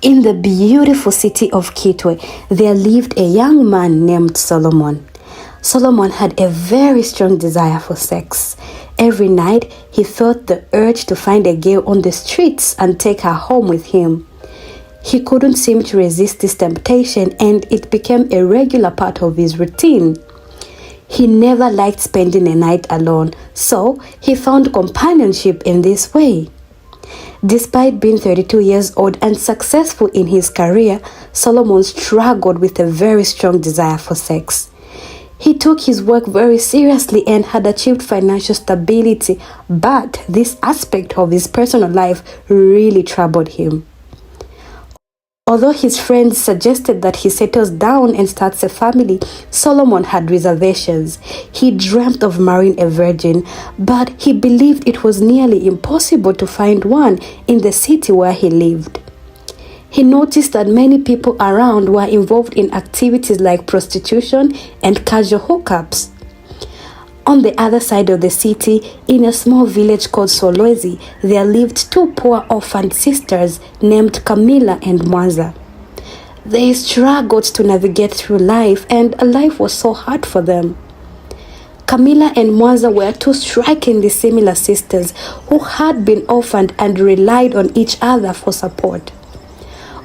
In the beautiful city of Kitwe, there lived a young man named Solomon. Solomon had a very strong desire for sex. Every night, he felt the urge to find a girl on the streets and take her home with him. He couldn't seem to resist this temptation, and it became a regular part of his routine. He never liked spending a night alone, so he found companionship in this way. Despite being 32 years old and successful in his career, Solomon struggled with a very strong desire for sex. He took his work very seriously and had achieved financial stability, but this aspect of his personal life really troubled him. Although his friends suggested that he settles down and starts a family, Solomon had reservations. He dreamt of marrying a virgin, but he believed it was nearly impossible to find one in the city where he lived. He noticed that many people around were involved in activities like prostitution and casual hookups. On the other side of the city, in a small village called Solwezi, there lived two poor orphaned sisters named Camilla and Mwanza. They struggled to navigate through life, and life was so hard for them. Camilla and Mwanza were two strikingly similar sisters who had been orphaned and relied on each other for support.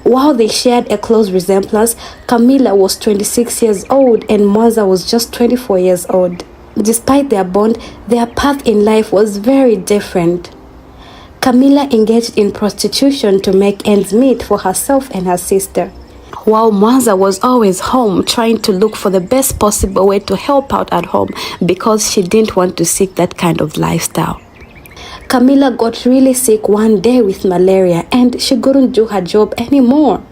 While they shared a close resemblance, Camilla was 26 years old and Mwanza was just 24 years old. Despite their bond, their path in life was very different. Camilla engaged in prostitution to make ends meet for herself and her sister, while Mwanza was always home trying to look for the best possible way to help out at home because she didn't want to seek that kind of lifestyle. Camilla got really sick one day with malaria and she couldn't do her job anymore.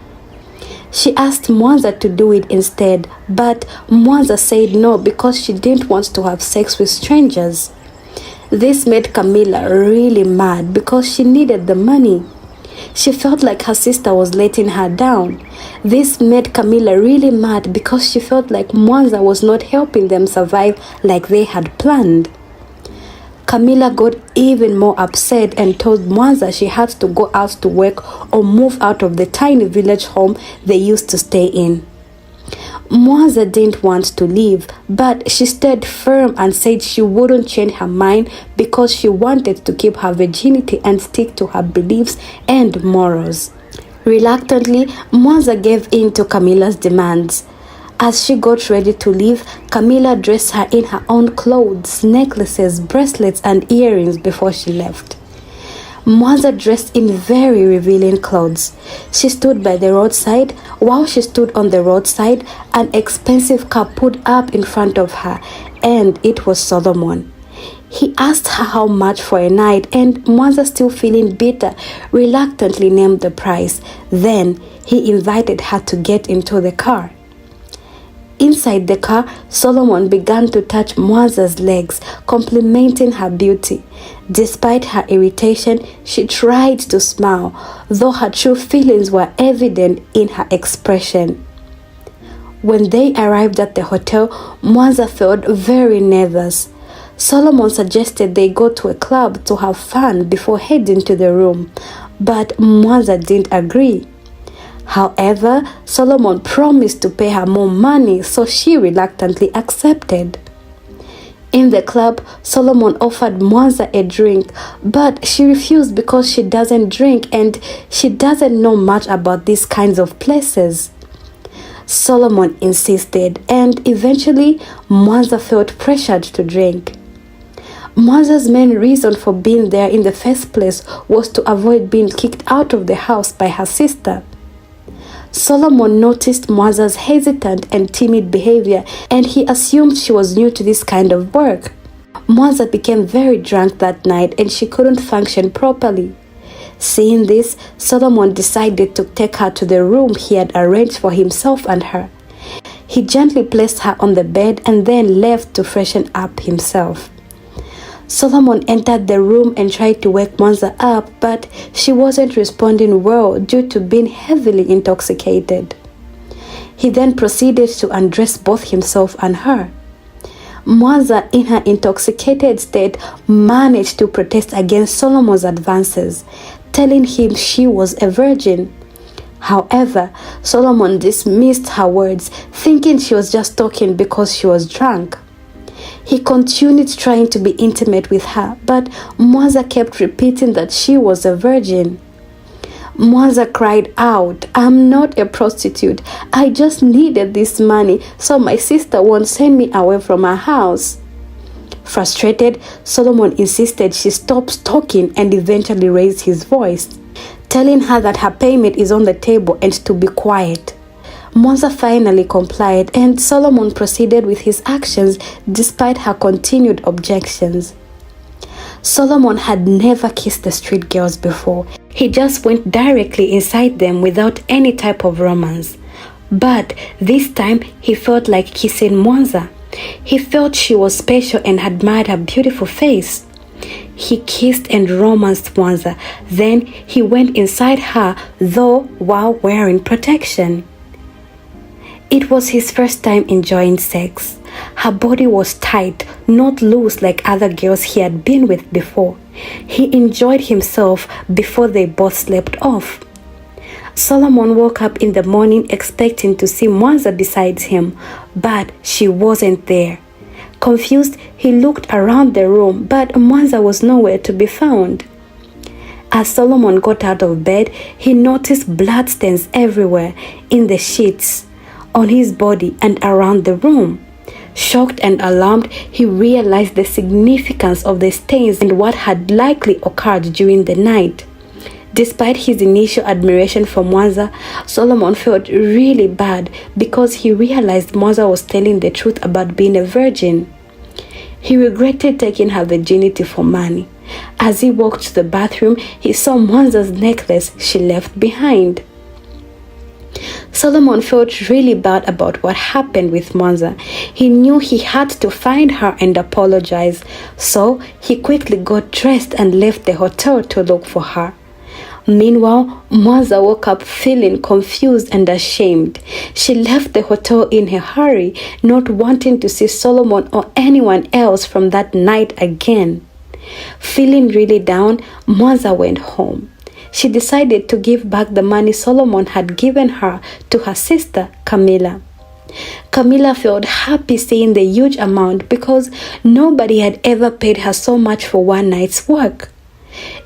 She asked Mwanza to do it instead, but Mwanza said no because she didn't want to have sex with strangers. This made Camilla really mad because she needed the money. She felt like her sister was letting her down. This made Camilla really mad because she felt like Mwanza was not helping them survive like they had planned. Camilla got even more upset and told Mwanza she had to go out to work or move out of the tiny village home they used to stay in. Mwanza didn't want to leave, but she stayed firm and said she wouldn't change her mind because she wanted to keep her virginity and stick to her beliefs and morals. Reluctantly, Mwanza gave in to Camilla's demands. As she got ready to leave, Camilla dressed her in her own clothes, necklaces, bracelets, and earrings before she left. Mwanza dressed in very revealing clothes. She stood by the roadside. While she stood on the roadside, an expensive car pulled up in front of her, and it was Solomon. He asked her how much for a night, and Mwanza, still feeling bitter, reluctantly named the price. Then he invited her to get into the car. Inside the car, Solomon began to touch Mwanza's legs, complimenting her beauty. Despite her irritation, she tried to smile, though her true feelings were evident in her expression. When they arrived at the hotel, Mwanza felt very nervous. Solomon suggested they go to a club to have fun before heading to the room, but Mwanza didn't agree. However, Solomon promised to pay her more money, so she reluctantly accepted. In the club, Solomon offered Mwanza a drink, but she refused because she doesn't drink and she doesn't know much about these kinds of places. Solomon insisted, and eventually Mwanza felt pressured to drink. Mwanza's main reason for being there in the first place was to avoid being kicked out of the house by her sister. Solomon noticed Mwanza's hesitant and timid behavior, and he assumed she was new to this kind of work. Mwanza became very drunk that night and she couldn't function properly. Seeing this, Solomon decided to take her to the room he had arranged for himself and her. He gently placed her on the bed and then left to freshen up himself. Solomon entered the room and tried to wake Mwanza up, but she wasn't responding well due to being heavily intoxicated. He then proceeded to undress both himself and her. Mwanza, in her intoxicated state, managed to protest against Solomon's advances, telling him she was a virgin. However, Solomon dismissed her words, thinking she was just talking because she was drunk. He continued trying to be intimate with her, but Mwanza kept repeating that she was a virgin. Mwanza cried out, "I'm not a prostitute. I just needed this money so my sister won't send me away from her house." Frustrated, Solomon insisted she stops talking and eventually raised his voice, telling her that her payment is on the table and to be quiet. Mwanza finally complied, and Solomon proceeded with his actions despite her continued objections. Solomon had never kissed the street girls before. He just went directly inside them without any type of romance. But this time he felt like kissing Mwanza. He felt she was special and admired her beautiful face. He kissed and romanced Mwanza. Then he went inside her, though while wearing protection. It was his first time enjoying sex. Her body was tight, not loose like other girls he had been with before. He enjoyed himself before they both slept off. Solomon woke up in the morning expecting to see Mwanza beside him, but she wasn't there. Confused, he looked around the room, but Mwanza was nowhere to be found. As Solomon got out of bed, he noticed bloodstains everywhere, in the sheets, on his body, and around the room. Shocked and alarmed, he realized the significance of the stains and what had likely occurred during the night. Despite his initial admiration for Mwanza, Solomon felt really bad because he realized Mwanza was telling the truth about being a virgin. He regretted taking her virginity for money. As he walked to the bathroom, he saw Mwanza's necklace she left behind. Solomon felt really bad about what happened with Mwanza. He knew he had to find her and apologize, so he quickly got dressed and left the hotel to look for her. Meanwhile, Mwanza woke up feeling confused and ashamed. She left the hotel in a hurry, not wanting to see Solomon or anyone else from that night again. Feeling really down, Mwanza went home. She decided to give back the money Solomon had given her to her sister, Camilla. Camilla felt happy seeing the huge amount because nobody had ever paid her so much for one night's work,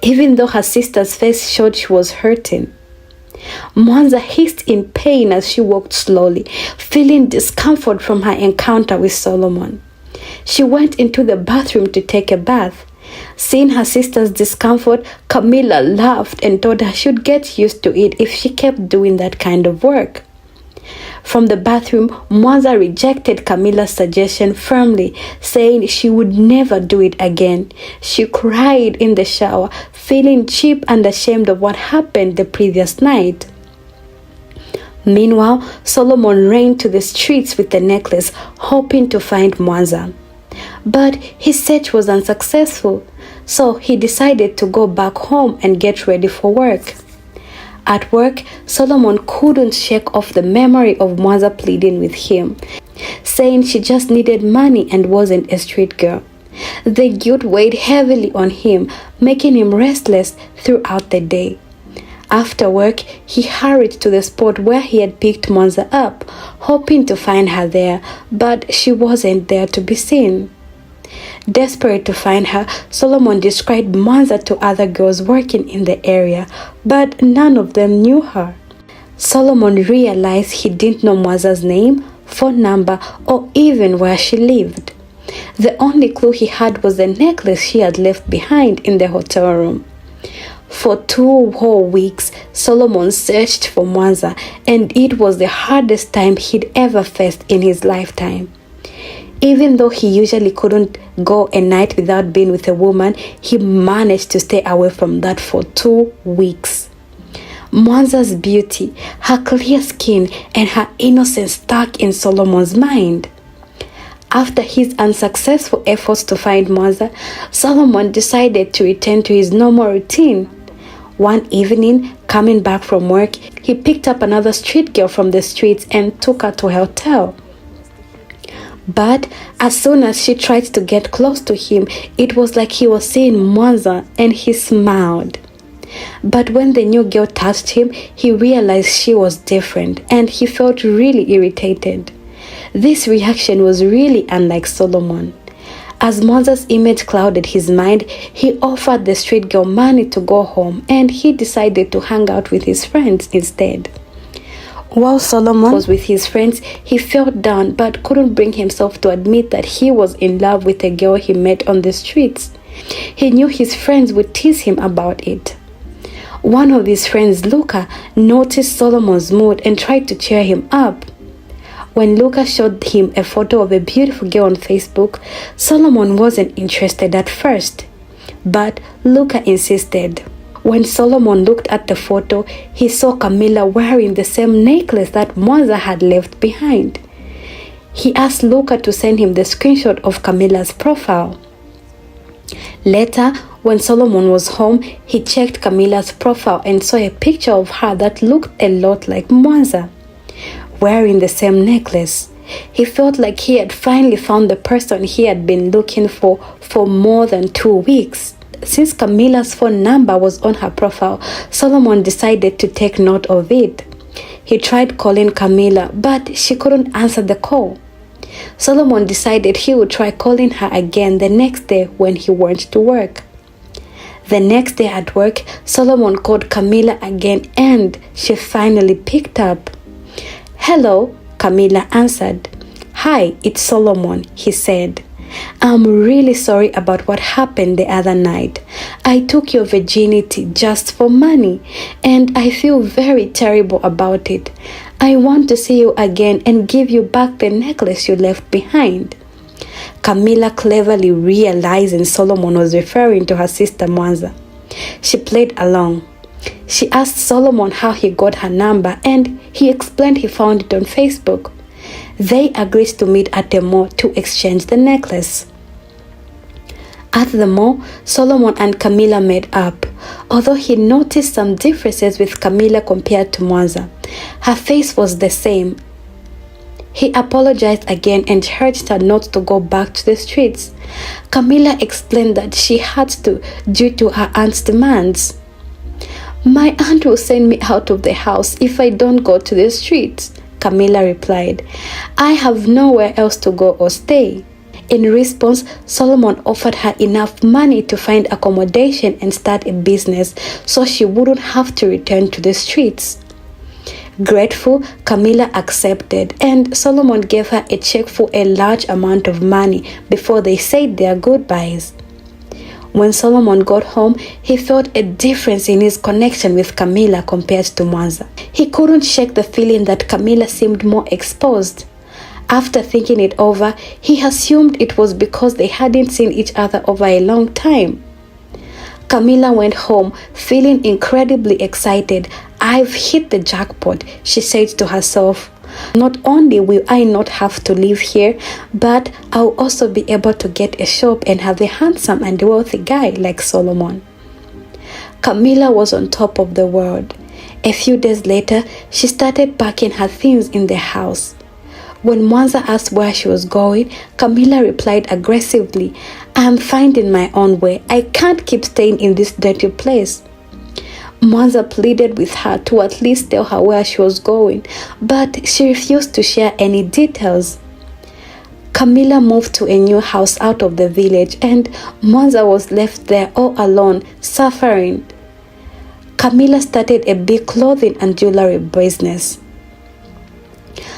even though her sister's face showed she was hurting. Mwanza hissed in pain as she walked slowly, feeling discomfort from her encounter with Solomon. She went into the bathroom to take a bath. Seeing her sister's discomfort, Camilla laughed and told her she'd get used to it if she kept doing that kind of work. From the bathroom, Mwanza rejected Camilla's suggestion firmly, saying she would never do it again. She cried in the shower, feeling cheap and ashamed of what happened the previous night. Meanwhile, Solomon ran to the streets with the necklace, hoping to find Mwanza. But his search was unsuccessful, so he decided to go back home and get ready for work. At work, Solomon couldn't shake off the memory of Mwanza pleading with him, saying she just needed money and wasn't a street girl. The guilt weighed heavily on him, making him restless throughout the day. After work, he hurried to the spot where he had picked Mwanza up, hoping to find her there, but she wasn't there to be seen. Desperate to find her, Solomon described Mwanza to other girls working in the area, but none of them knew her. Solomon realized he didn't know Mwanza's name, phone number, or even where she lived. The only clue he had was the necklace she had left behind in the hotel room. For 2 whole weeks, Solomon searched for Mwanza, and it was the hardest time he'd ever faced in his lifetime. Even though he usually couldn't go a night without being with a woman, he managed to stay away from that for 2 weeks. Mwanza's beauty, her clear skin, and her innocence stuck in Solomon's mind. After his unsuccessful efforts to find Mwanza, Solomon decided to return to his normal routine. One evening, coming back from work, he picked up another street girl from the streets and took her to a hotel. But as soon as she tried to get close to him, it was like he was seeing Mwanza, and he smiled. But when the new girl touched him, he realized she was different and he felt really irritated. This reaction was really unlike Solomon. As Mwanza's image clouded his mind, he offered the street girl money to go home and he decided to hang out with his friends instead. While Solomon was with his friends, he felt down but couldn't bring himself to admit that he was in love with a girl he met on the streets. He knew his friends would tease him about it. One of his friends, Luca, noticed Solomon's mood and tried to cheer him up. When Luca showed him a photo of a beautiful girl on Facebook, Solomon wasn't interested at first, but Luca insisted. When Solomon looked at the photo, he saw Camilla wearing the same necklace that Mwanza had left behind. He asked Luca to send him the screenshot of Camilla's profile. Later, when Solomon was home, he checked Camilla's profile and saw a picture of her that looked a lot like Mwanza, wearing the same necklace. He felt like he had finally found the person he had been looking for more than 2 weeks. Since Camilla's phone number was on her profile, Solomon decided to take note of it. He tried calling Camilla, but she couldn't answer the call. Solomon decided he would try calling her again the next day when he went to work. The next day at work, Solomon called Camilla again and she finally picked up. "Hello," Camilla answered. "Hi, it's Solomon," he said. "I'm really sorry about what happened the other night. I took your virginity just for money, and I feel very terrible about it. I want to see you again and give you back the necklace you left behind." Camilla cleverly realizing Solomon was referring to her sister Mwanza. She played along. She asked Solomon how he got her number and he explained he found it on Facebook. They agreed to meet at the mall to exchange the necklace. At the mall, Solomon and Camilla met up. Although he noticed some differences with Camilla compared to Mwanza, her face was the same. He apologized again and urged her not to go back to the streets. Camilla explained that she had to due to her aunt's demands. "My aunt will send me out of the house if I don't go to the streets," Camilla replied. "I have nowhere else to go or stay." In response, Solomon offered her enough money to find accommodation and start a business so she wouldn't have to return to the streets. Grateful, Camilla accepted and Solomon gave her a check for a large amount of money before they said their goodbyes. When Solomon got home, he felt a difference in his connection with Camilla compared to Mwanza. He couldn't shake the feeling that Camilla seemed more exposed. After thinking it over, he assumed it was because they hadn't seen each other over a long time. Camilla went home feeling incredibly excited. "I've hit the jackpot," she said to herself. "Not only will I not have to live here, but I'll also be able to get a shop and have a handsome and wealthy guy like Solomon." Camilla was on top of the world. A few days later, she started packing her things in the house. When Mwanza asked where she was going, Camilla replied aggressively, "I'm finding my own way. I can't keep staying in this dirty place." Mwanza pleaded with her to at least tell her where she was going, but she refused to share any details. Camilla moved to a new house out of the village and Mwanza was left there all alone, suffering. Camilla started a big clothing and jewelry business.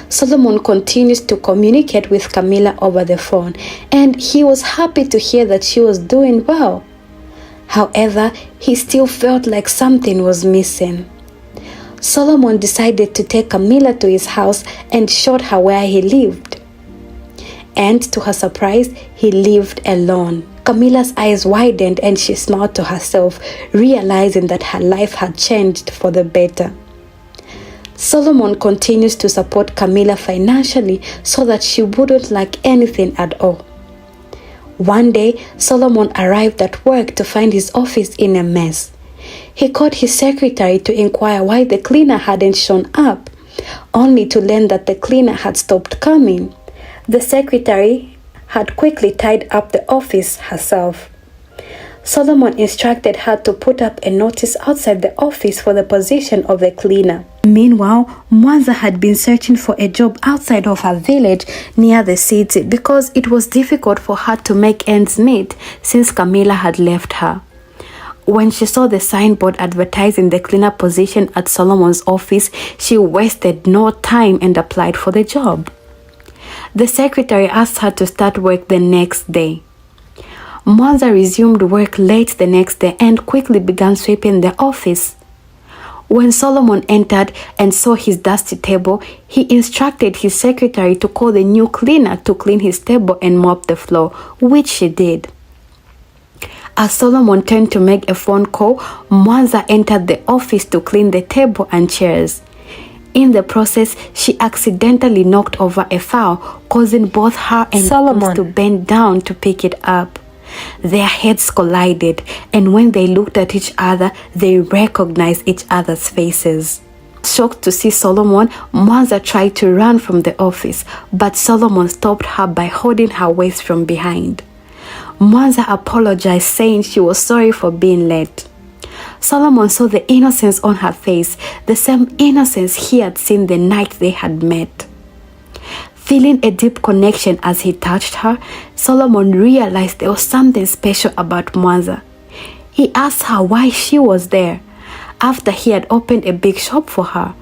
Solomon continues to communicate with Camilla over the phone, and he was happy to hear that she was doing well. However, he still felt like something was missing. Solomon decided to take Camilla to his house and showed her where he lived. And to her surprise, he lived alone. Camilla's eyes widened and she smiled to herself, realizing that her life had changed for the better. Solomon continues to support Camilla financially so that she wouldn't lack anything at all. One day, Solomon arrived at work to find his office in a mess. He called his secretary to inquire why the cleaner hadn't shown up, only to learn that the cleaner had stopped coming. The secretary had quickly tied up the office herself. Solomon instructed her to put up a notice outside the office for the position of a cleaner. Meanwhile, Mwanza had been searching for a job outside of her village near the city because it was difficult for her to make ends meet since Camilla had left her. When she saw the signboard advertising the cleaner position at Solomon's office, she wasted no time and applied for the job. The secretary asked her to start work the next day. Mwanza resumed work late the next day and quickly began sweeping the office. When Solomon entered and saw his dusty table, he instructed his secretary to call the new cleaner to clean his table and mop the floor, which she did. As Solomon turned to make a phone call, Mwanza entered the office to clean the table and chairs. In the process, she accidentally knocked over a file, causing both her and Solomon to bend down to pick it up. Their heads collided, and when they looked at each other, they recognized each other's faces. Shocked to see Solomon, Mwanza tried to run from the office, but Solomon stopped her by holding her waist from behind. Mwanza apologized, saying she was sorry for being late. Solomon saw the innocence on her face, the same innocence he had seen the night they had met. Feeling a deep connection as he touched her, Solomon realized there was something special about Mwanza. He asked her why she was there, after he had opened a big shop for her.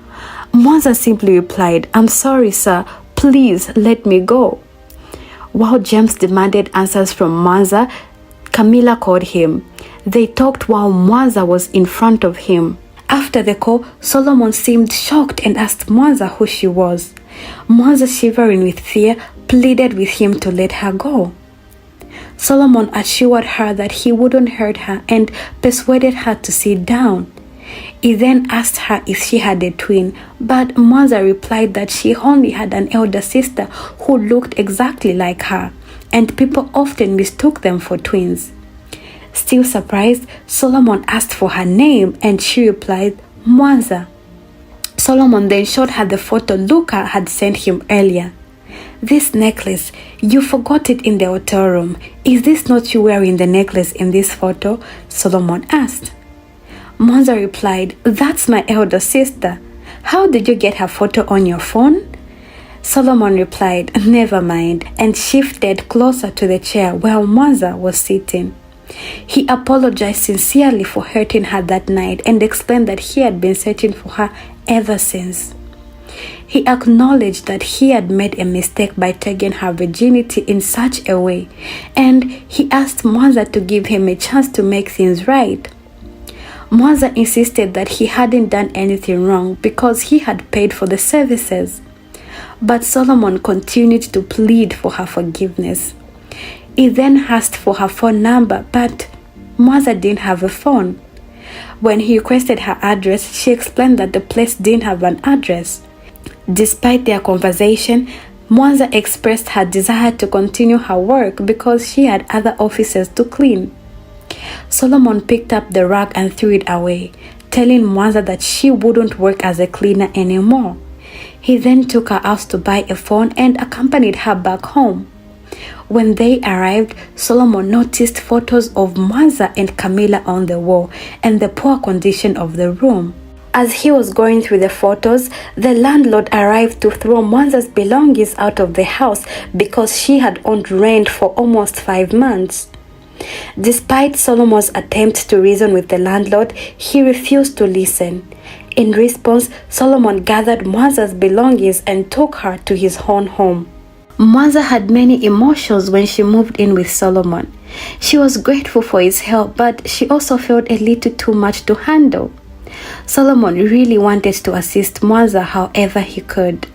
Mwanza simply replied, "I'm sorry, sir. Please let me go." While James demanded answers from Mwanza, Camilla called him. They talked while Mwanza was in front of him. After the call, Solomon seemed shocked and asked Mwanza who she was. Mwanza, shivering with fear, pleaded with him to let her go. Solomon assured her that he wouldn't hurt her and persuaded her to sit down. He then asked her if she had a twin, but Mwanza replied that she only had an elder sister who looked exactly like her, and people often mistook them for twins. Still surprised, Solomon asked for her name and she replied, Mwanza. Solomon then showed her the photo Luca had sent him earlier. "This necklace, you forgot it in the hotel room. Is this not you wearing the necklace in this photo?" Solomon asked. Mwanza replied, "That's my elder sister. How did you get her photo on your phone?" Solomon replied, "Never mind," and shifted closer to the chair where Mwanza was sitting. He apologized sincerely for hurting her that night and explained that he had been searching for her ever since. He acknowledged that he had made a mistake by taking her virginity in such a way, and he asked Mwanza to give him a chance to make things right. Mwanza insisted that he hadn't done anything wrong because he had paid for the services. But Solomon continued to plead for her forgiveness. He then asked for her phone number, but Mwanza didn't have a phone. When he requested her address, she explained that the place didn't have an address. Despite their conversation, Mwanza expressed her desire to continue her work because she had other offices to clean. Solomon picked up the rag and threw it away, telling Mwanza that she wouldn't work as a cleaner anymore. He then took her out to buy a phone and accompanied her back home. When they arrived, Solomon noticed photos of Mwanza and Camilla on the wall and the poor condition of the room. As he was going through the photos, the landlord arrived to throw Mwanza's belongings out of the house because she had owned rent for almost 5 months. Despite Solomon's attempt to reason with the landlord, he refused to listen. In response, Solomon gathered Mwanza's belongings and took her to his own home. Mwanza had many emotions when she moved in with Solomon. She was grateful for his help, but she also felt a little too much to handle. Solomon really wanted to assist Mwanza however he could.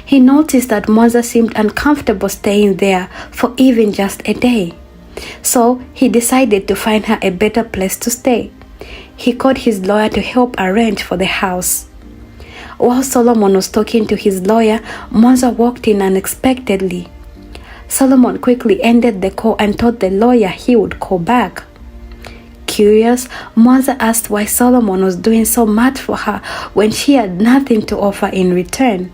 He noticed that Mwanza seemed uncomfortable staying there for even just a day. So he decided to find her a better place to stay. He called his lawyer to help arrange for the house. While Solomon was talking to his lawyer, Mwanza walked in unexpectedly. Solomon quickly ended the call and told the lawyer he would call back. Curious, Mwanza asked why Solomon was doing so much for her when she had nothing to offer in return.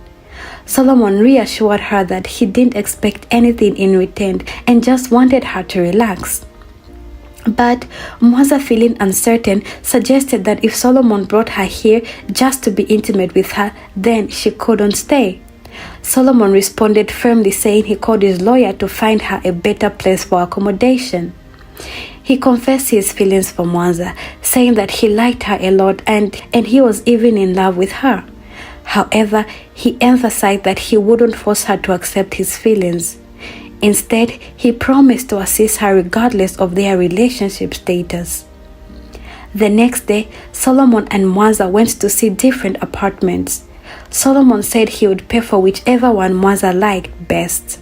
Solomon reassured her that he didn't expect anything in return and just wanted her to relax. But Mwanza, feeling uncertain, suggested that if Solomon brought her here just to be intimate with her, then she couldn't stay. Solomon responded firmly, saying he called his lawyer to find her a better place for accommodation. He confessed his feelings for Mwanza, saying that he liked her a lot and he was even in love with her. However, he emphasized that he wouldn't force her to accept his feelings. Instead, he promised to assist her regardless of their relationship status. The next day, Solomon and Mwanza went to see different apartments. Solomon said he would pay for whichever one Mwanza liked best.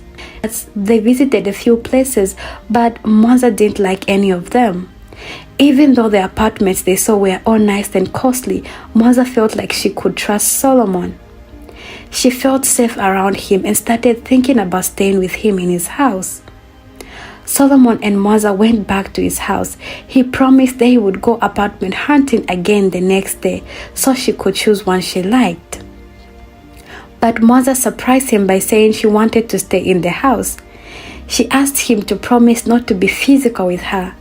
They visited a few places, but Mwanza didn't like any of them. Even though the apartments they saw were all nice and costly, Mwanza felt like she could trust Solomon. She felt safe around him and started thinking about staying with him in his house. Solomon and Mwanza went back to his house. He promised they would go apartment hunting again the next day so she could choose one she liked. But Mwanza surprised him by saying she wanted to stay in the house. She asked him to promise not to be physical with her.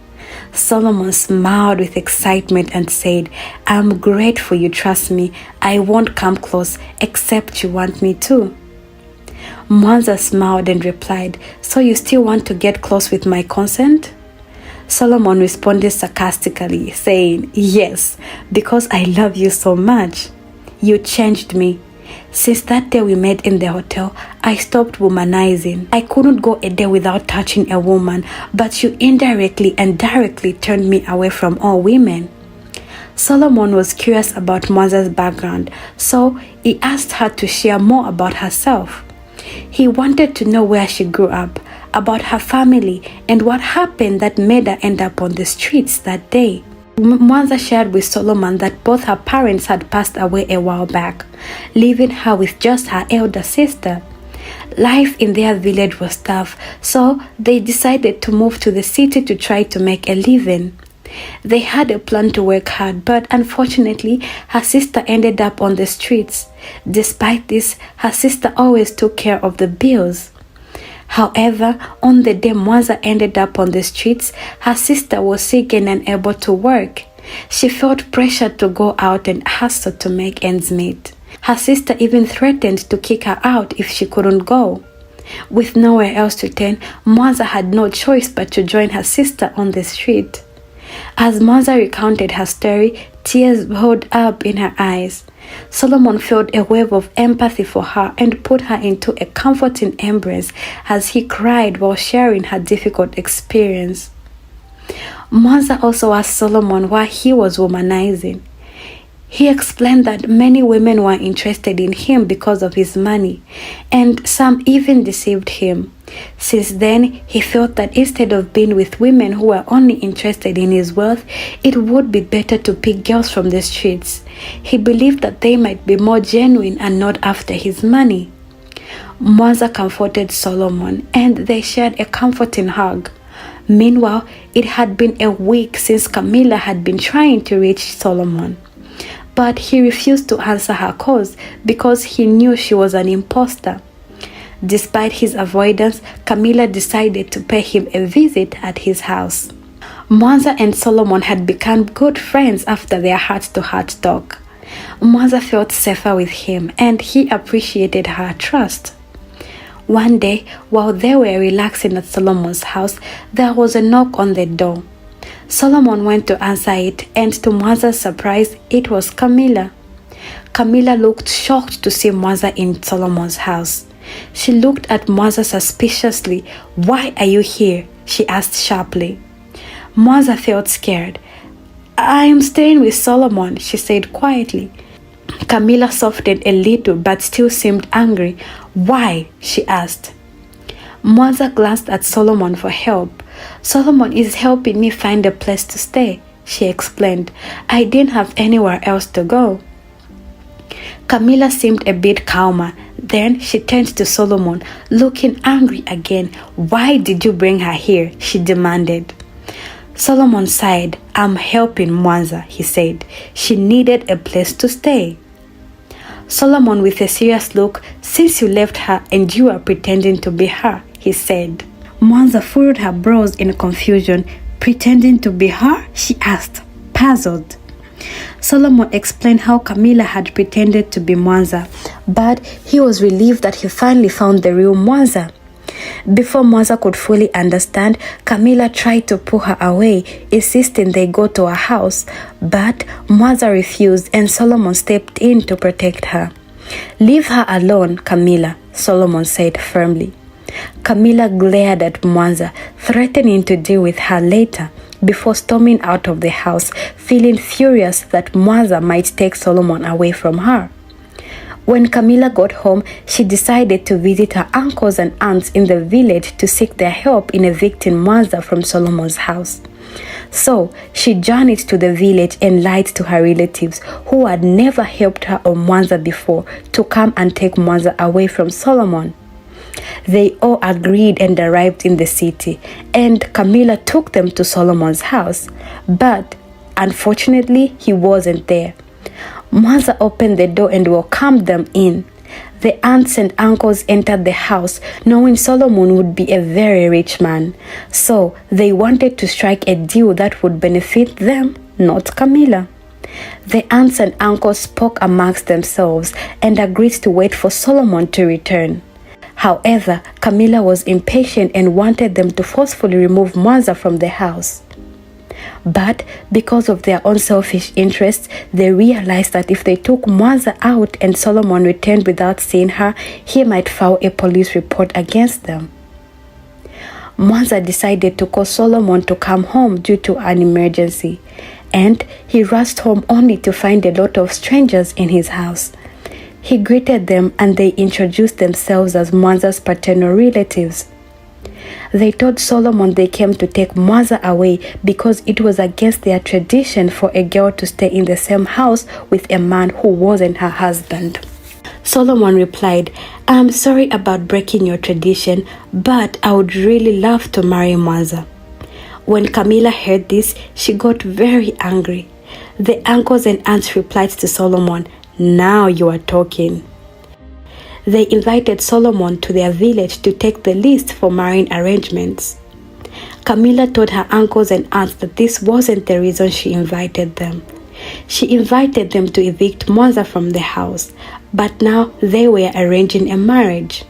Solomon smiled with excitement and said, "I'm grateful you trust me. I won't come close except you want me to." Mwanza smiled and replied, "So you still want to get close with my consent?" Solomon responded sarcastically, saying, "Yes, because I love you so much. You changed me. Since that day we met in the hotel, I stopped womanizing. I couldn't go a day without touching a woman, but you indirectly and directly turned me away from all women." Solomon was curious about Mwanza's background, so he asked her to share more about herself. He wanted to know where she grew up, about her family, and what happened that made her end up on the streets that day. Mwanza shared with Solomon that both her parents had passed away a while back, leaving her with just her elder sister. Life in their village was tough, so they decided to move to the city to try to make a living. They had a plan to work hard, but unfortunately, her sister ended up on the streets. Despite this, her sister always took care of the bills. However, on the day Mwanza ended up on the streets, her sister was sick and unable to work. She felt pressure to go out and hustle to make ends meet. Her sister even threatened to kick her out if she couldn't go. With nowhere else to turn, Mwanza had no choice but to join her sister on the street. As Mwanza recounted her story, tears welled up in her eyes. Solomon felt a wave of empathy for her and put her into a comforting embrace as he cried while sharing her difficult experience. Mwanza also asked Solomon why he was womanizing. He explained that many women were interested in him because of his money, and some even deceived him. Since then, he felt that instead of being with women who were only interested in his wealth, it would be better to pick girls from the streets. He believed that they might be more genuine and not after his money. Mwanza comforted Solomon, and they shared a comforting hug. Meanwhile, it had been a week since Camilla had been trying to reach Solomon. But he refused to answer her calls because he knew she was an imposter. Despite his avoidance, Camilla decided to pay him a visit at his house. Mwanza and Solomon had become good friends after their heart-to-heart talk. Mwanza felt safer with him, and he appreciated her trust. One day, while they were relaxing at Solomon's house, there was a knock on the door. Solomon went to answer it, and to Mwanza's surprise, it was Camilla. Camilla looked shocked to see Mwanza in Solomon's house. She looked at Mwanza suspiciously. "Why are you here?" she asked sharply. Mwanza felt scared. "I am staying with Solomon," she said quietly. Camilla softened a little but still seemed angry. "Why?" she asked. Mwanza glanced at Solomon for help. "Solomon is helping me find a place to stay," she explained. "I didn't have anywhere else to go." Camilla seemed a bit calmer. Then she turned to Solomon, looking angry again. "Why did you bring her here?" she demanded. Solomon sighed. "I'm helping Mwanza," he said. "She needed a place to stay." Solomon, with a serious look, "Since you left her and you are pretending to be her," he said. Mwanza furrowed her brows in confusion. Pretending to be her? She asked, puzzled. Solomon explained how Camilla had pretended to be Mwanza, but he was relieved that he finally found the real Mwanza. Before Mwanza could fully understand, Camilla tried to pull her away, insisting they go to her house, but Mwanza refused and Solomon stepped in to protect her. "Leave her alone, Camilla," Solomon said firmly. Camilla glared at Mwanza, threatening to deal with her later, before storming out of the house, feeling furious that Mwanza might take Solomon away from her. When Camilla got home, she decided to visit her uncles and aunts in the village to seek their help in evicting Mwanza from Solomon's house. So, she journeyed to the village and lied to her relatives, who had never helped her or Mwanza before, to come and take Mwanza away from Solomon. They all agreed and arrived in the city, and Camilla took them to Solomon's house, but unfortunately he wasn't there. Mwanza opened the door and welcomed them in. The aunts and uncles entered the house, knowing Solomon would be a very rich man, so they wanted to strike a deal that would benefit them, not Camilla. The aunts and uncles spoke amongst themselves and agreed to wait for Solomon to return. However, Camilla was impatient and wanted them to forcefully remove Mwanza from the house. But because of their own selfish interests, they realized that if they took Mwanza out and Solomon returned without seeing her, he might file a police report against them. Mwanza decided to call Solomon to come home due to an emergency, and he rushed home only to find a lot of strangers in his house. He greeted them and they introduced themselves as Mwanza's paternal relatives. They told Solomon they came to take Mwanza away because it was against their tradition for a girl to stay in the same house with a man who wasn't her husband. Solomon replied, "I'm sorry about breaking your tradition, but I would really love to marry Mwanza." When Camilla heard this, she got very angry. The uncles and aunts replied to Solomon, "Now you are talking." They invited Solomon to their village to take the list for marrying arrangements. Camilla told her uncles and aunts that this wasn't the reason she invited them. She invited them to evict Mwanza from the house, but now they were arranging a marriage.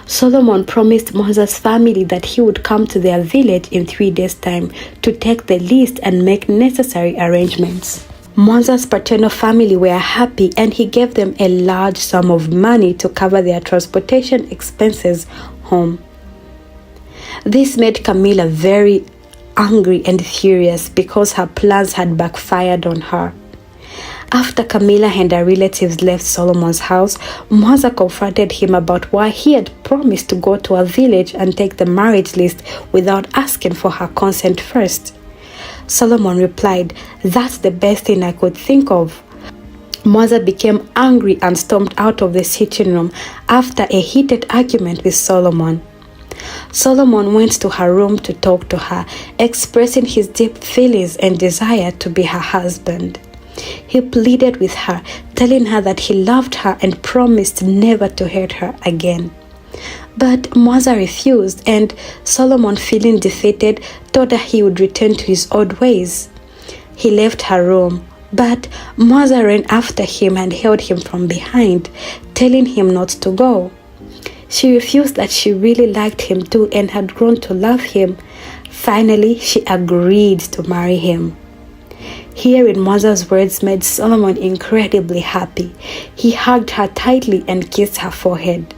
Solomon promised Mwanza's family that he would come to their village in 3 days' time to take the list and make necessary arrangements. Mwanza's paternal family were happy and he gave them a large sum of money to cover their transportation expenses home. This made Camilla very angry and furious because her plans had backfired on her. After Camilla and her relatives left Solomon's house, Mwanza confronted him about why he had promised to go to a village and take the marriage list without asking for her consent first. Solomon replied, "That's the best thing I could think of." Mwanza became angry and stormed out of the sitting room after a heated argument with Solomon. Solomon went to her room to talk to her, expressing his deep feelings and desire to be her husband. He pleaded with her, telling her that he loved her and promised never to hurt her again. But Mwanza refused, and Solomon, feeling defeated, told her he would return to his old ways. He left her room, but Mwanza ran after him and held him from behind, telling him not to go. She refused that she really liked him too and had grown to love him. Finally, she agreed to marry him. Hearing Mwanza's words made Solomon incredibly happy. He hugged her tightly and kissed her forehead.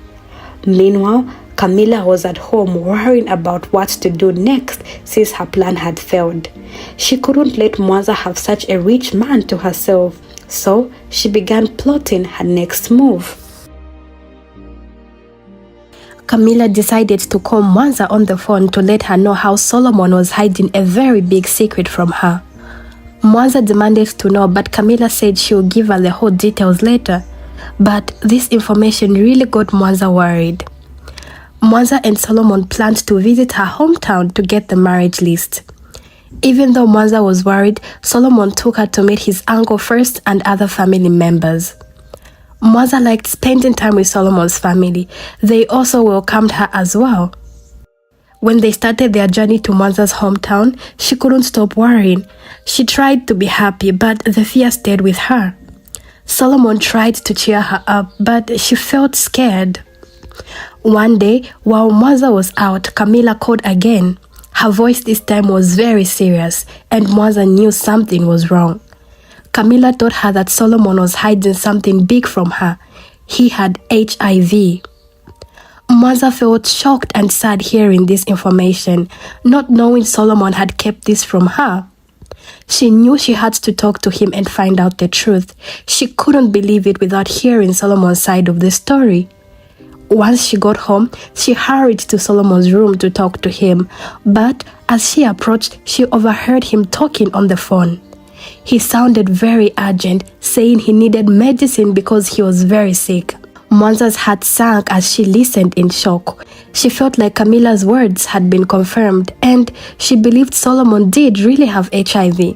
Meanwhile, Camilla was at home worrying about what to do next since her plan had failed. She couldn't let Mwanza have such a rich man to herself, so she began plotting her next move. Camilla decided to call Mwanza on the phone to let her know how Solomon was hiding a very big secret from her. Mwanza demanded to know, but Camilla said she would give her the whole details later. But this information really got Mwanza worried. Mwanza and Solomon planned to visit her hometown to get the marriage list. Even though Mwanza was worried, Solomon took her to meet his uncle first and other family members. Mwanza liked spending time with Solomon's family. They also welcomed her as well. When they started their journey to Mwanza's hometown, she couldn't stop worrying. She tried to be happy, but the fear stayed with her. Solomon tried to cheer her up, but she felt scared. One day, while Mwanza was out, Camilla called again. Her voice this time was very serious, and Mwanza knew something was wrong. Camilla told her that Solomon was hiding something big from her. He had HIV. Mwanza felt shocked and sad hearing this information, not knowing Solomon had kept this from her. She knew she had to talk to him and find out the truth. She couldn't believe it without hearing Solomon's side of the story. Once she got home, she hurried to Solomon's room to talk to him, but as she approached, she overheard him talking on the phone. He sounded very urgent, saying he needed medicine because he was very sick. Mwanza's heart sank as she listened in shock. She felt like Camilla's words had been confirmed, and she believed Solomon did really have HIV.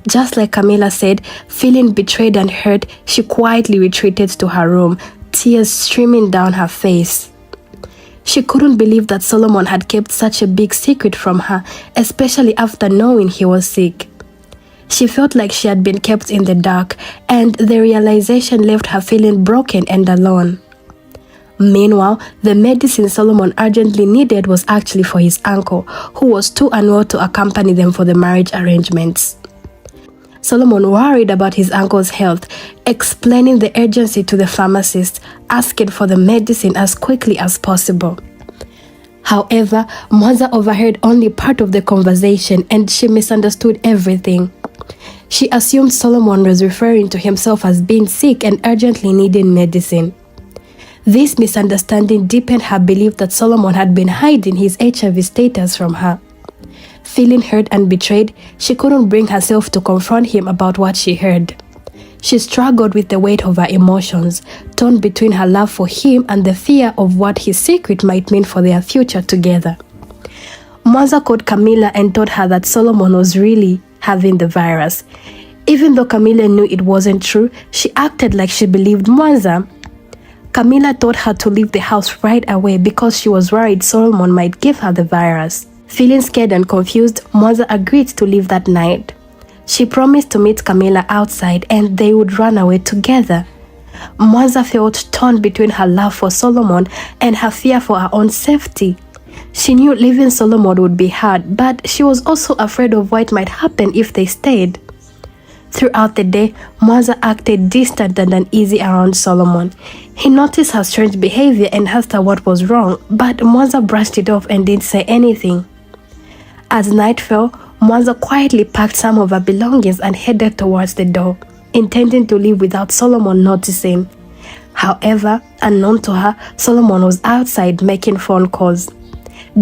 Just like Camilla said, feeling betrayed and hurt, she quietly retreated to her room, tears streaming down her face. She couldn't believe that Solomon had kept such a big secret from her, especially after knowing he was sick. She felt like she had been kept in the dark, and the realization left her feeling broken and alone. Meanwhile, the medicine Solomon urgently needed was actually for his uncle, who was too unwell to accompany them for the marriage arrangements. Solomon worried about his uncle's health, explaining the urgency to the pharmacist, asking for the medicine as quickly as possible. However, Mwanza overheard only part of the conversation and she misunderstood everything. She assumed Solomon was referring to himself as being sick and urgently needing medicine. This misunderstanding deepened her belief that Solomon had been hiding his HIV status from her. Feeling hurt and betrayed, she couldn't bring herself to confront him about what she heard. She struggled with the weight of her emotions, torn between her love for him and the fear of what his secret might mean for their future together. Mwanza called Camilla and told her that Solomon was really having the virus. Even though Camilla knew it wasn't true, she acted like she believed Mwanza. Camilla told her to leave the house right away because she was worried Solomon might give her the virus. Feeling scared and confused, Mwanza agreed to leave that night. She promised to meet Camilla outside and they would run away together. Mwanza felt torn between her love for Solomon and her fear for her own safety. She knew leaving Solomon would be hard, but she was also afraid of what might happen if they stayed. Throughout the day, Mwanza acted distant and uneasy around Solomon. He noticed her strange behavior and asked her what was wrong, but Mwanza brushed it off and didn't say anything. As night fell, Mwanza quietly packed some of her belongings and headed towards the door, intending to leave without Solomon noticing. However, unknown to her, Solomon was outside making phone calls.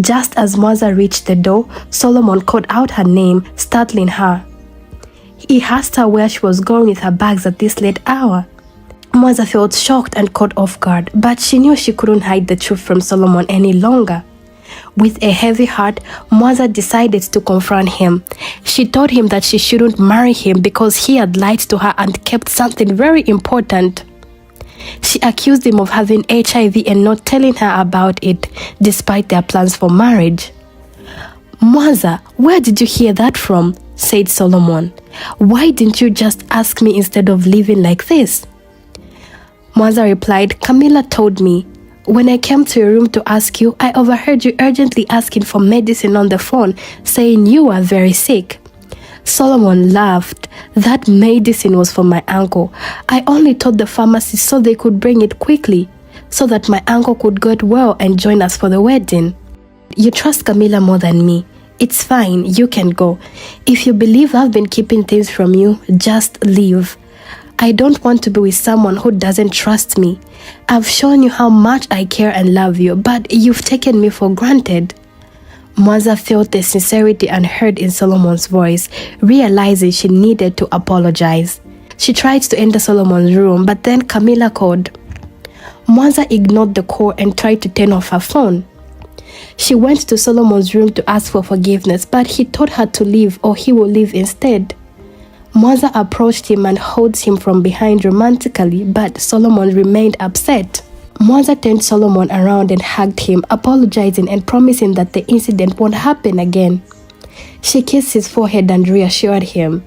Just as Mwanza reached the door, Solomon called out her name, startling her. He asked her where she was going with her bags at this late hour. Mwanza felt shocked and caught off guard, but she knew she couldn't hide the truth from Solomon any longer. With a heavy heart, Mwanza decided to confront him. She told him that she shouldn't marry him because he had lied to her and kept something very important. She accused him of having HIV and not telling her about it, despite their plans for marriage. "Mwanza, where did you hear that from?" said Solomon. "Why didn't you just ask me instead of living like this?" Mwanza replied, "Camilla told me. When I came to your room to ask you, I overheard you urgently asking for medicine on the phone, saying you were very sick." Solomon laughed. "That medicine was for my uncle. I only told the pharmacist so they could bring it quickly, so that my uncle could get well and join us for the wedding. You trust Camilla more than me. It's fine, you can go. If you believe I've been keeping things from you, just leave. I don't want to be with someone who doesn't trust me. I've shown you how much I care and love you, but you've taken me for granted." Mwanza felt the sincerity and hurt in Solomon's voice, realizing she needed to apologize. She tried to enter Solomon's room, but then Camilla called. Mwanza ignored the call and tried to turn off her phone. She went to Solomon's room to ask for forgiveness, but he told her to leave or he will leave instead. Mwanza approached him and hugged him from behind romantically, but Solomon remained upset. Mwanza turned Solomon around and hugged him, apologizing and promising that the incident won't happen again. She kissed his forehead and reassured him.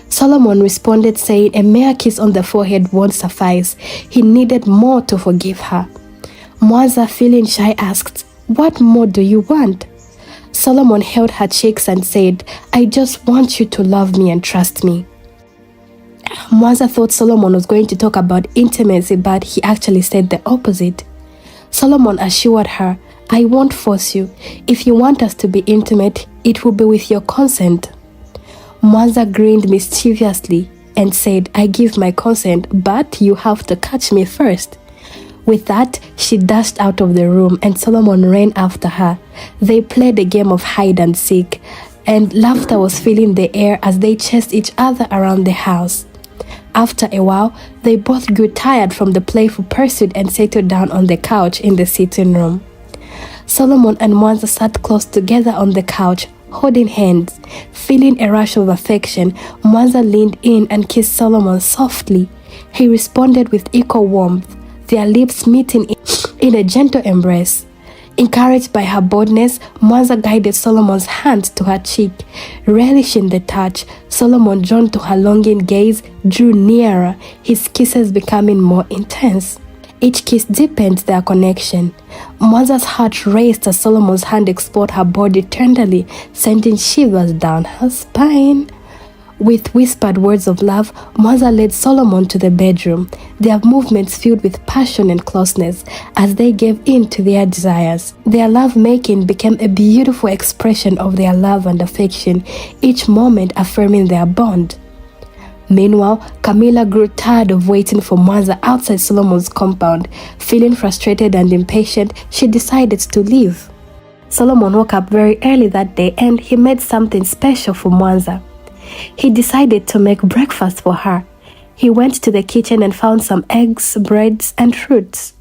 Solomon responded saying a mere kiss on the forehead won't suffice. He needed more to forgive her. Mwanza, feeling shy, asked, "What more do you want?" Solomon held her cheeks and said, "I just want you to love me and trust me." Mwanza thought Solomon was going to talk about intimacy, but he actually said the opposite. Solomon assured her, "I won't force you. If you want us to be intimate, it will be with your consent." Mwanza grinned mischievously and said, "I give my consent, but you have to catch me first." With that, she dashed out of the room and Solomon ran after her. They played a game of hide and seek, and laughter was filling the air as they chased each other around the house. After a while, they both grew tired from the playful pursuit and settled down on the couch in the sitting room. Solomon and Mwanza sat close together on the couch, holding hands. Feeling a rush of affection, Mwanza leaned in and kissed Solomon softly. He responded with equal warmth, their lips meeting in a gentle embrace. Encouraged by her boldness, Mwanza guided Solomon's hand to her cheek. Relishing the touch, Solomon, drawn to her longing gaze, drew nearer, his kisses becoming more intense. Each kiss deepened their connection. Mwanza's heart raced as Solomon's hand explored her body tenderly, sending shivers down her spine. With whispered words of love, Mwanza led Solomon to the bedroom, their movements filled with passion and closeness as they gave in to their desires. Their love-making became a beautiful expression of their love and affection, each moment affirming their bond. Meanwhile, Camilla grew tired of waiting for Mwanza outside Solomon's compound. Feeling frustrated and impatient, she decided to leave. Solomon woke up very early that day and he made something special for Mwanza. He decided to make breakfast for her. He went to the kitchen and found some eggs, breads, and fruits.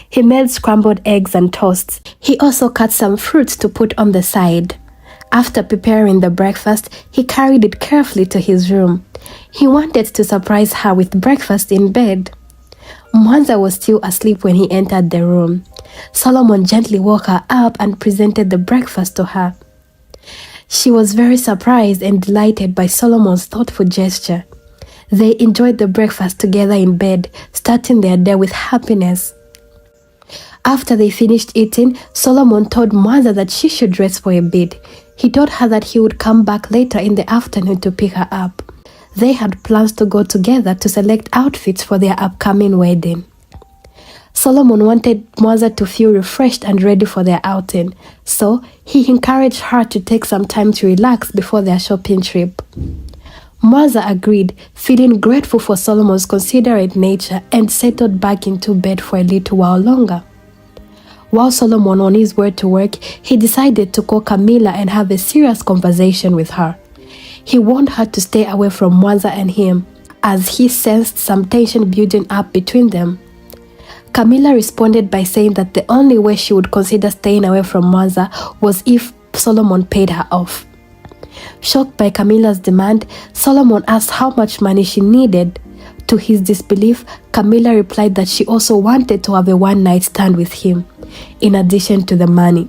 He made scrambled eggs and toasts. He also cut some fruits to put on the side. After preparing the breakfast, he carried it carefully to his room. He wanted to surprise her with breakfast in bed. Mwanza was still asleep when he entered the room. Solomon gently woke her up and presented the breakfast to her. She was very surprised and delighted by Solomon's thoughtful gesture. They enjoyed the breakfast together in bed, starting their day with happiness. After they finished eating, Solomon told Mwanza that she should rest for a bit. He told her that he would come back later in the afternoon to pick her up. They had plans to go together to select outfits for their upcoming wedding. Solomon wanted Mwanza to feel refreshed and ready for their outing, so he encouraged her to take some time to relax before their shopping trip. Mwanza agreed, feeling grateful for Solomon's considerate nature, and settled back into bed for a little while longer. While Solomon on his way to work, he decided to call Camilla and have a serious conversation with her. He warned her to stay away from Mwanza and him, as he sensed some tension building up between them. Camilla responded by saying that the only way she would consider staying away from Mwanza was if Solomon paid her off. Shocked by Camilla's demand, Solomon asked how much money she needed. To his disbelief, Camilla replied that she also wanted to have a one-night stand with him, in addition to the money.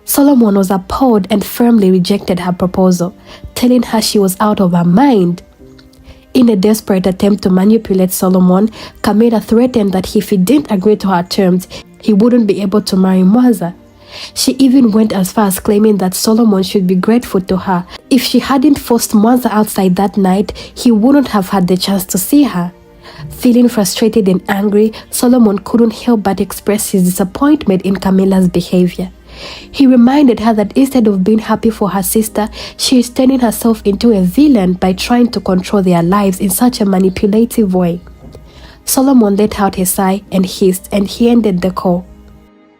Solomon was appalled and firmly rejected her proposal, telling her she was out of her mind. In a desperate attempt to manipulate Solomon, Camilla threatened that if he didn't agree to her terms, he wouldn't be able to marry Mwanza. She even went as far as claiming that Solomon should be grateful to her. If she hadn't forced Mwanza outside that night, he wouldn't have had the chance to see her. Feeling frustrated and angry, Solomon couldn't help but express his disappointment in Camilla's behavior. He reminded her that instead of being happy for her sister, she is turning herself into a villain by trying to control their lives in such a manipulative way. Solomon let out a sigh and hissed, and he ended the call.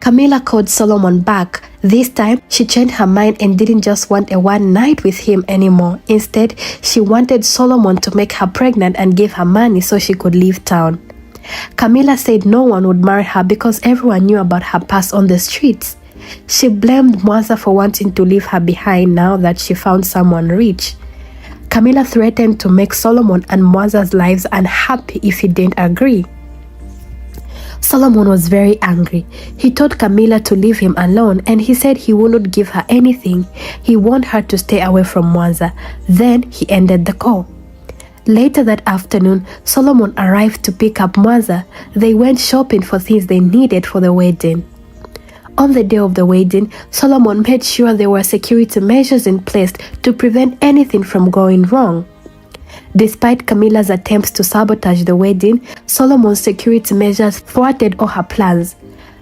Camilla called Solomon back. This time, she changed her mind and didn't just want a one night with him anymore. Instead, she wanted Solomon to make her pregnant and give her money so she could leave town. Camilla said no one would marry her because everyone knew about her past on the streets. She blamed Mwanza for wanting to leave her behind now that she found someone rich. Camilla threatened to make Solomon and Mwanza's lives unhappy if he didn't agree. Solomon was very angry. He told Camilla to leave him alone, and he said he wouldn't give her anything. He warned her to stay away from Mwanza. Then he ended the call. Later that afternoon, Solomon arrived to pick up Mwanza. They went shopping for things they needed for the wedding. On the day of the wedding, Solomon made sure there were security measures in place to prevent anything from going wrong. Despite Camilla's attempts to sabotage the wedding, Solomon's security measures thwarted all her plans.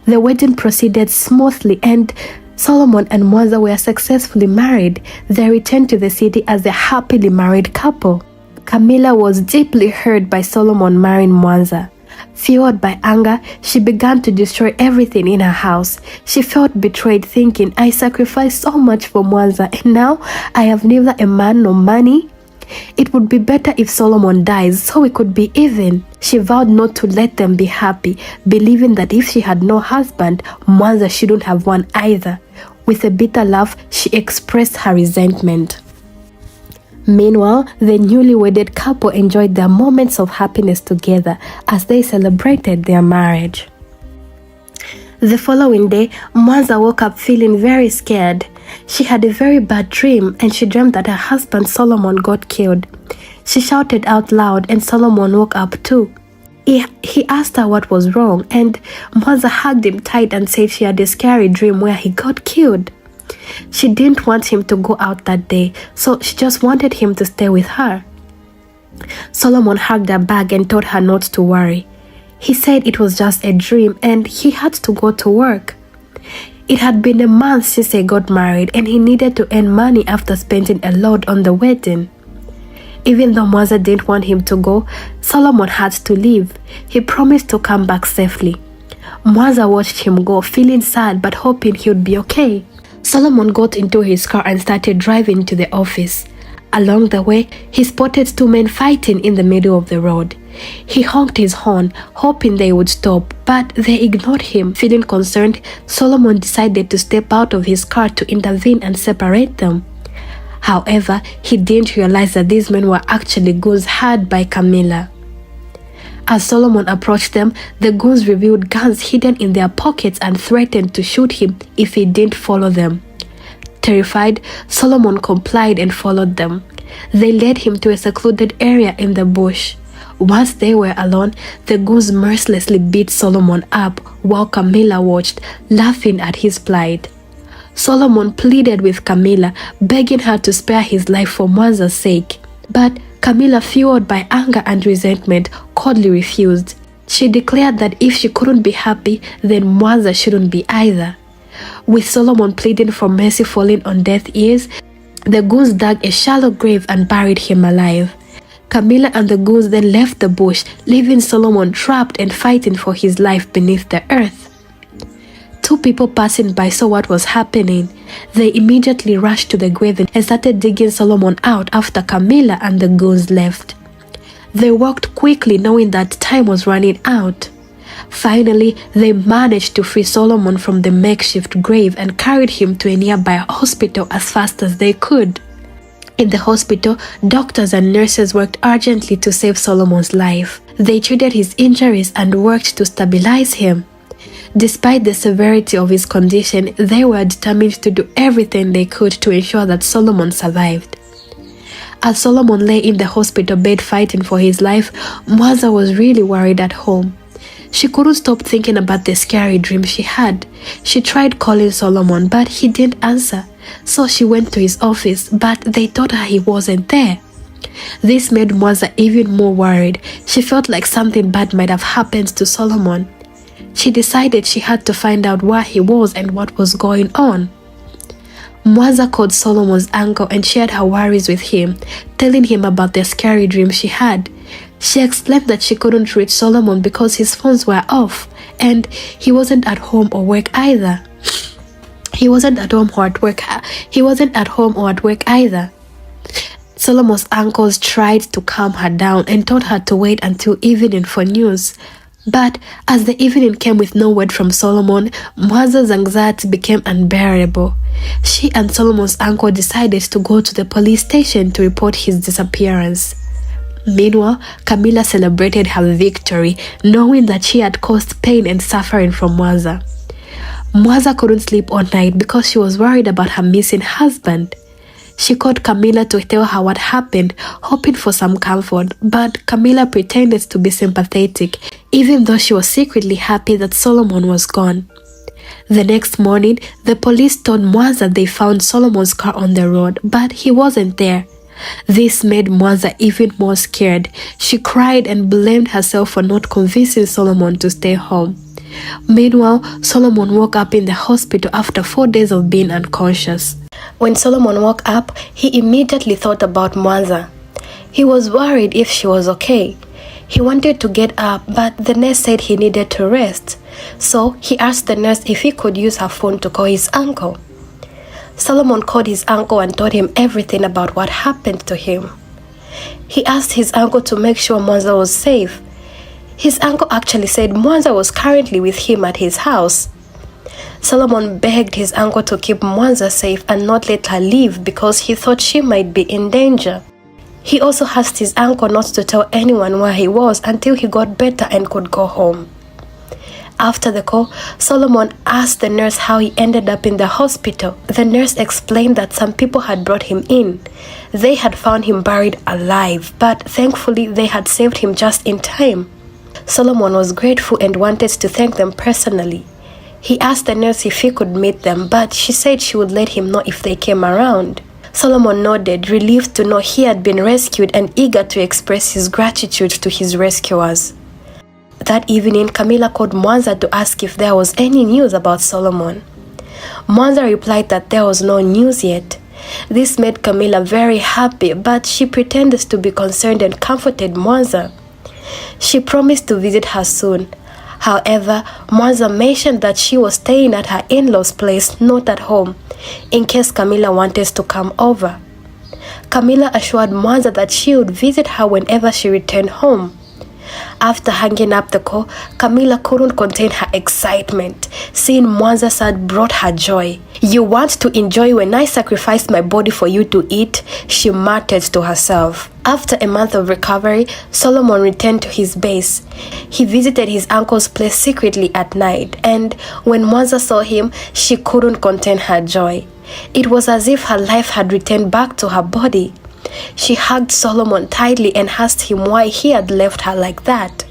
The wedding proceeded smoothly and Solomon and Mwanza were successfully married. They returned to the city as a happily married couple. Camilla was deeply hurt by Solomon marrying Mwanza. Fueled by anger, she began to destroy everything in her house. She felt betrayed, thinking, I sacrificed so much for Mwanza and now I have neither a man nor money. It would be better if Solomon dies so we could be even. She vowed not to let them be happy, believing that if she had no husband, Mwanza shouldn't have one either. With a bitter laugh, she expressed her resentment. Meanwhile, the newly wedded couple enjoyed their moments of happiness together as they celebrated their marriage. The following day, Mwanza woke up feeling very scared. She had a very bad dream and she dreamt that her husband Solomon got killed. She shouted out loud and Solomon woke up too. He asked her what was wrong and Mwanza hugged him tight and said she had a scary dream where he got killed. She didn't want him to go out that day, so she just wanted him to stay with her. Solomon hugged her back and told her not to worry. He said it was just a dream and he had to go to work. It had been a month since they got married and he needed to earn money after spending a lot on the wedding. Even though Mwanza didn't want him to go, Solomon had to leave. He promised to come back safely. Mwanza watched him go, feeling sad but hoping he would be okay. Solomon got into his car and started driving to the office. Along the way, he spotted two men fighting in the middle of the road. He honked his horn, hoping they would stop, but they ignored him. Feeling concerned, Solomon decided to step out of his car to intervene and separate them. However, he didn't realize that these men were actually goons hired by Camilla. As Solomon approached them, the goons revealed guns hidden in their pockets and threatened to shoot him if he didn't follow them. Terrified, Solomon complied and followed them. They led him to a secluded area in the bush. Once they were alone, the goons mercilessly beat Solomon up while Camilla watched, laughing at his plight. Solomon pleaded with Camilla, begging her to spare his life for Mwanza's sake. But Camilla, fueled by anger and resentment, coldly refused. She declared that if she couldn't be happy, then Mwanza shouldn't be either. With Solomon pleading for mercy falling on deaf ears, the goons dug a shallow grave and buried him alive. Camilla and the goons then left the bush, leaving Solomon trapped and fighting for his life beneath the earth. Two people passing by saw what was happening. They immediately rushed to the grave and started digging Solomon out after Camilla and the goons left. They walked quickly, knowing that time was running out. Finally, they managed to free Solomon from the makeshift grave and carried him to a nearby hospital as fast as they could. In the hospital, doctors and nurses worked urgently to save Solomon's life. They treated his injuries and worked to stabilize him. Despite the severity of his condition, they were determined to do everything they could to ensure that Solomon survived. As Solomon lay in the hospital bed fighting for his life, Mwanza was really worried at home. She couldn't stop thinking about the scary dream she had. She tried calling Solomon, but he didn't answer. So she went to his office, but they told her he wasn't there. This made Mwanza even more worried. She felt like something bad might have happened to Solomon. She decided she had to find out where he was and what was going on. Mwanza called Solomon's uncle and shared her worries with him, telling him about the scary dream she had. She explained that she couldn't reach Solomon because his phones were off, and he wasn't at home or work either. He wasn't at home or at work either. Solomon's uncles tried to calm her down and told her to wait until evening for news. But as the evening came with no word from Solomon, Mwanza's anxiety became unbearable. She and Solomon's uncle decided to go to the police station to report his disappearance. Meanwhile, Camilla celebrated her victory, knowing that she had caused pain and suffering from Mwanza. Mwanza couldn't sleep all night because she was worried about her missing husband. She called Camilla to tell her what happened, hoping for some comfort, but Camilla pretended to be sympathetic, even though she was secretly happy that Solomon was gone. The next morning, the police told Mwanza they found Solomon's car on the road, but he wasn't there. This made Mwanza even more scared. She cried and blamed herself for not convincing Solomon to stay home. Meanwhile, Solomon woke up in the hospital after 4 days of being unconscious. When Solomon woke up, he immediately thought about Mwanza. He was worried if she was okay. He wanted to get up, but the nurse said he needed to rest. So he asked the nurse if he could use her phone to call his uncle. Solomon called his uncle and told him everything about what happened to him. He asked his uncle to make sure Mwanza was safe. His uncle actually said Mwanza was currently with him at his house. Solomon begged his uncle to keep Mwanza safe and not let her leave because he thought she might be in danger. He also asked his uncle not to tell anyone where he was until he got better and could go home. After the call, Solomon asked the nurse how he ended up in the hospital. The nurse explained that some people had brought him in. They had found him buried alive, but thankfully they had saved him just in time. Solomon was grateful and wanted to thank them personally. He asked the nurse if he could meet them, but she said she would let him know if they came around. Solomon nodded, relieved to know he had been rescued and eager to express his gratitude to his rescuers. That evening, Camilla called Mwanza to ask if there was any news about Solomon. Mwanza replied that there was no news yet. This made Camilla very happy, but she pretended to be concerned and comforted Mwanza. She promised to visit her soon. However, Mwanza mentioned that she was staying at her in-laws' place, not at home, in case Camilla wanted to come over. Camilla assured Mwanza that she would visit her whenever she returned home. After hanging up the call, Camilla couldn't contain her excitement. Seeing Mwanza sad brought her joy. "You want to enjoy when I sacrificed my body for you to eat?" she muttered to herself. After a month of recovery, Solomon returned to his base. He visited his uncle's place secretly at night, and when Mwanza saw him, she couldn't contain her joy. It was as if her life had returned back to her body. She hugged Solomon tightly and asked him why he had left her like that.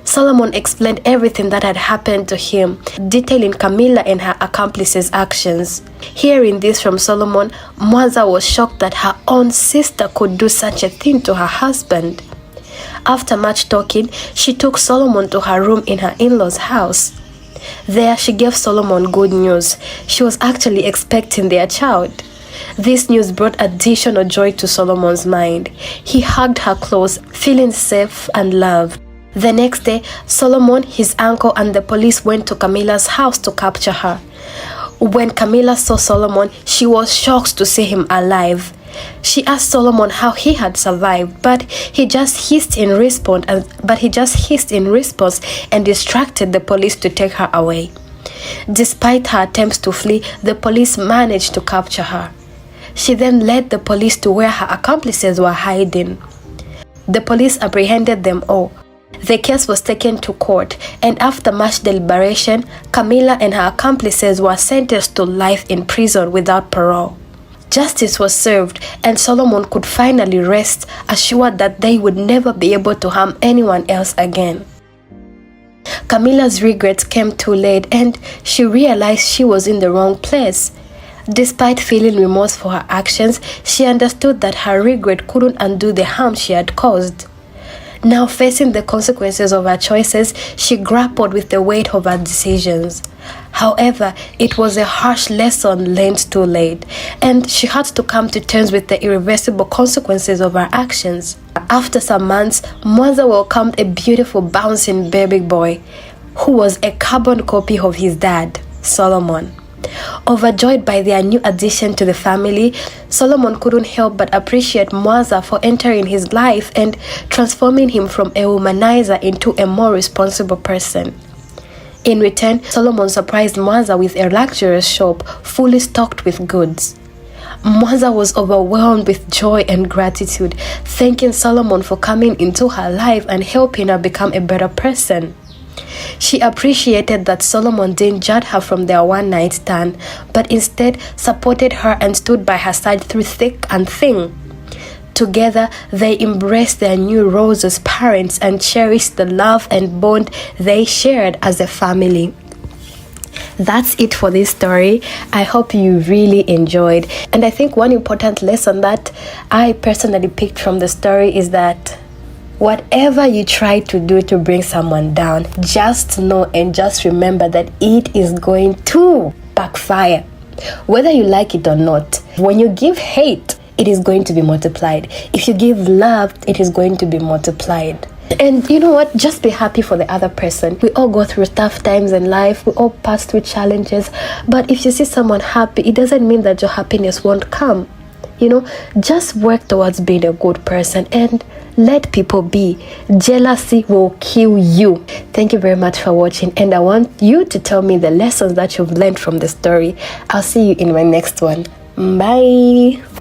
Solomon explained everything that had happened to him, detailing Camilla and her accomplices' actions. Hearing this from Solomon, Mwanza was shocked that her own sister could do such a thing to her husband. After much talking, she took Solomon to her room in her in-laws' house. There, she gave Solomon good news. She was actually expecting their child. This news brought additional joy to Solomon's mind. He hugged her close, feeling safe and loved. The next day, Solomon, his uncle, and the police went to Camilla's house to capture her. When Camilla saw Solomon, she was shocked to see him alive. She asked Solomon how he had survived, but he just hissed in response and distracted the police to take her away. Despite her attempts to flee, the police managed to capture her. She then led the police to where her accomplices were hiding. The police apprehended them all. The case was taken to court, and after much deliberation, Camilla and her accomplices were sentenced to life in prison without parole. Justice was served, and Solomon could finally rest, assured that they would never be able to harm anyone else again. Camilla's regrets came too late, and she realized she was in the wrong place. Despite feeling remorse for her actions, she understood that her regret couldn't undo the harm she had caused. Now facing the consequences of her choices, she grappled with the weight of her decisions. However, it was a harsh lesson learned too late, and she had to come to terms with the irreversible consequences of her actions. After some months, Mwanza welcomed a beautiful bouncing baby boy, who was a carbon copy of his dad, Solomon. Overjoyed by their new addition to the family, Solomon couldn't help but appreciate Mwanza for entering his life and transforming him from a womanizer into a more responsible person. In return, Solomon surprised Mwanza with a luxurious shop fully stocked with goods. Mother was overwhelmed with joy and gratitude, thanking Solomon for coming into her life and helping her become a better person. She appreciated that Solomon didn't judge her from their one-night stand, but instead supported her and stood by her side through thick and thin. Together, they embraced their new roles as parents and cherished the love and bond they shared as a family. That's it for this story. I hope you really enjoyed. And I think one important lesson that I personally picked from the story is that whatever you try to do to bring someone down, just know and just remember that it is going to backfire. Whether you like it or not, when you give hate, it is going to be multiplied. If you give love, it is going to be multiplied. And you know what? Just be happy for the other person. We all go through tough times in life. We all pass through challenges. But if you see someone happy, it doesn't mean that your happiness won't come. You know, just work towards being a good person and let people be. Jealousy will kill you. Thank you very much for watching, and I want you to tell me the lessons that you've learned from the story. I'll see you in my next one. Bye.